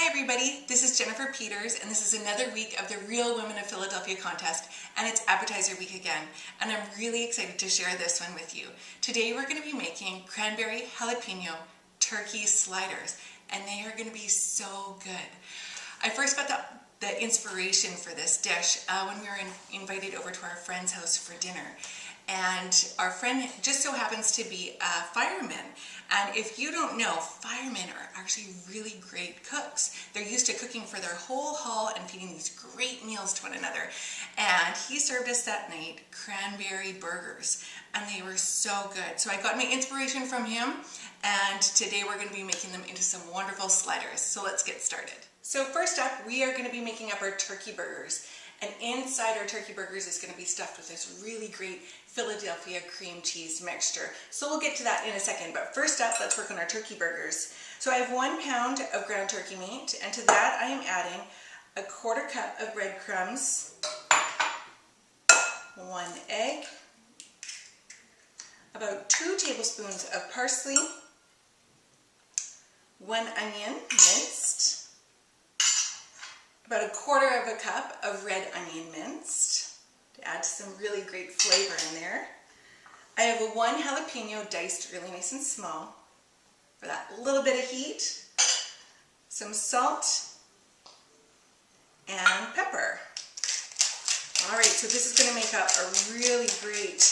Hi everybody, this is Jennifer Peters and this is another week of the Real Women of Philadelphia contest, and it's appetizer week again, and I'm really excited to share this one with you. Today we're going to be making cranberry jalapeno turkey sliders, and they are going to be so good. I first got the inspiration for this dish when we were invited over to our friend's house for dinner. And our friend just so happens to be a fireman. And if you don't know, firemen are actually really great cooks. They're used to cooking for their whole haul and feeding these great meals to one another. And he served us that night cranberry burgers, and they were so good. So I got my inspiration from him, and today we're going to be making them into some wonderful sliders. So let's get started. So first up, we are going to be making up our turkey burgers. And inside our turkey burgers is going to be stuffed with this really great Philadelphia cream cheese mixture. So we'll get to that in a second, but first up, let's work on our turkey burgers. So I have 1 pound of ground turkey meat, and to that I am adding a 1/4 cup of breadcrumbs, 1 egg, about 2 tablespoons of parsley, 1 onion minced, about 1/4 cup of red onion minced to add some really great flavor in there. I have 1 jalapeno diced really nice and small for that little bit of heat, some salt, and pepper. Alright, so this is going to make up a really great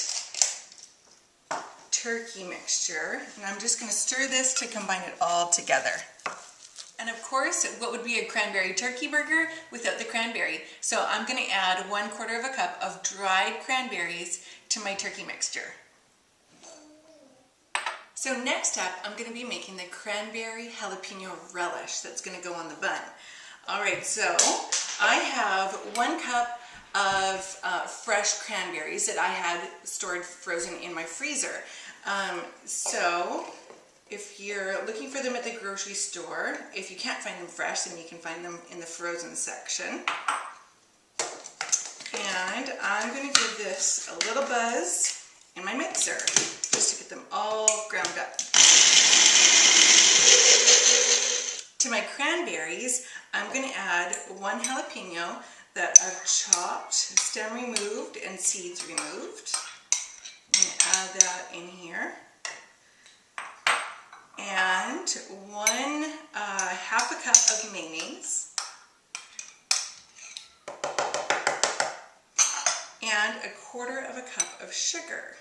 turkey mixture, and I'm just going to stir this to combine it all together. And of course, what would be a cranberry turkey burger without the cranberry? So I'm going to add 1/4 cup of dried cranberries to my turkey mixture. So next up, I'm going to be making the cranberry jalapeno relish that's going to go on the bun. Alright, so I have 1 cup of fresh cranberries that I had stored frozen in my freezer. So if you're looking for them at the grocery store, if you can't find them fresh, then you can find them in the frozen section. And I'm going to give this a little buzz in my mixer, just to get them all ground up. To my cranberries, I'm going to add 1 jalapeno that I've chopped, stem removed and seeds removed. I'm going to add that in here. And 1/2 cup of mayonnaise, and 1/4 cup of sugar.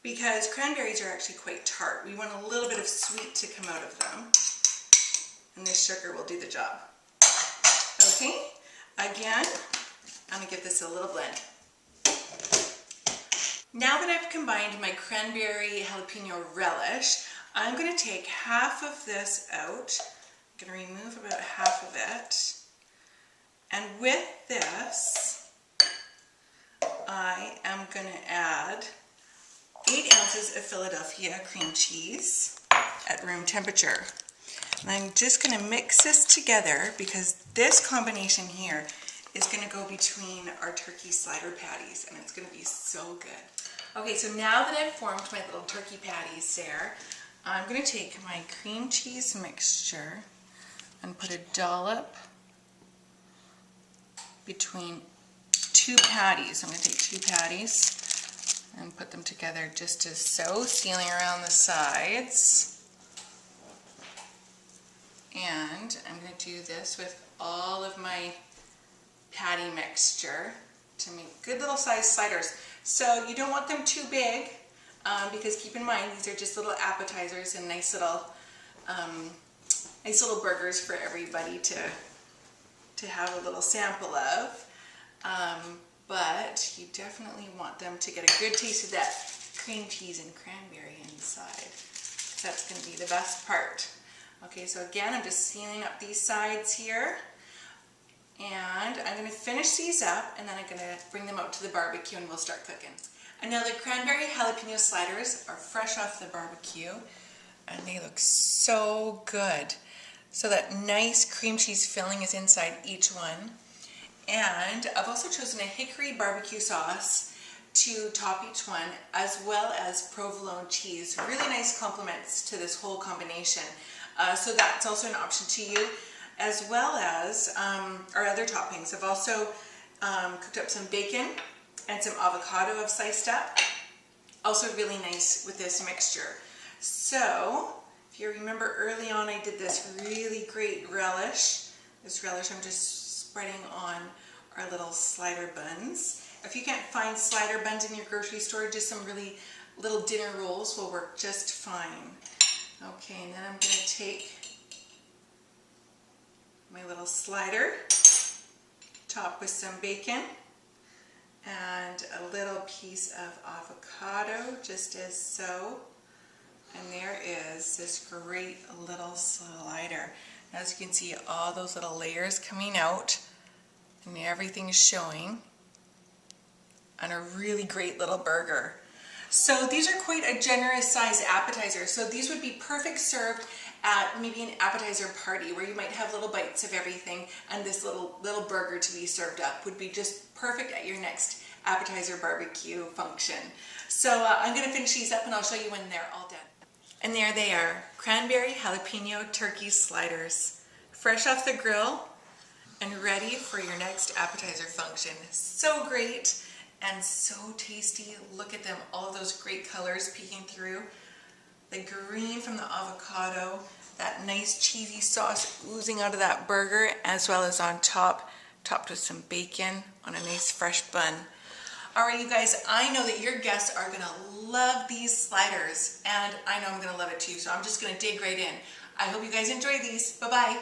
Because cranberries are actually quite tart, we want a little bit of sweet to come out of them, and this sugar will do the job. Okay, again, I'm going to give this a little blend. Now that I've combined my cranberry jalapeno relish, I'm going to take half of this out. I'm going to remove about half of it. And with this, I am going to add 8 ounces of Philadelphia cream cheese at room temperature. And I'm just going to mix this together because this combination here is going to go between our turkey slider patties, and it's going to be so good. Okay, so now that I've formed my little turkey patties there, I'm going to take my cream cheese mixture and put a dollop between 2 patties. I'm going to take 2 patties and put them together just as so, sealing around the sides. And I'm going to do this with all of my patty mixture to make good little sized sliders. So you don't want them too big because keep in mind these are just little appetizers and nice little burgers for everybody to have a little sample of. But you definitely want them to get a good taste of that cream cheese and cranberry inside. That's going to be the best part. Okay, so again, I'm just sealing up these sides here. And I'm going to finish these up, and then I'm going to bring them out to the barbecue and we'll start cooking. And now the cranberry jalapeno sliders are fresh off the barbecue, and they look so good. So that nice cream cheese filling is inside each one. And I've also chosen a hickory barbecue sauce to top each one, as well as provolone cheese. Really nice compliments to this whole combination. So that's also an option to you, as well as our other toppings. I've also cooked up some bacon and some avocado I've sliced up. Also really nice with this mixture. So if you remember early on, I did this really great relish. This relish I'm just spreading on our little slider buns. If you can't find slider buns in your grocery store, just some really little dinner rolls will work just fine. Okay, and then I'm going to take my little slider, top with some bacon, and a little piece of avocado, just as so. And there is this great little slider. As you can see, all those little layers coming out and everything's showing on a really great little burger. So these are quite a generous size appetizer. So these would be perfect served at maybe an appetizer party where you might have little bites of everything, and this little burger to be served up would be just perfect at your next appetizer barbecue function. So I'm going to finish these up and I'll show you when they're all done. And there they are, cranberry jalapeno turkey sliders, fresh off the grill and ready for your next appetizer function. So great and so tasty. Look at them, all of those great colors peeking through. The green from the avocado, that nice cheesy sauce oozing out of that burger, as well as on top, topped with some bacon on a nice fresh bun. All right, you guys, I know that your guests are gonna love these sliders, and I know I'm gonna love it too, so I'm just gonna dig right in. I hope you guys enjoy these. Bye-bye.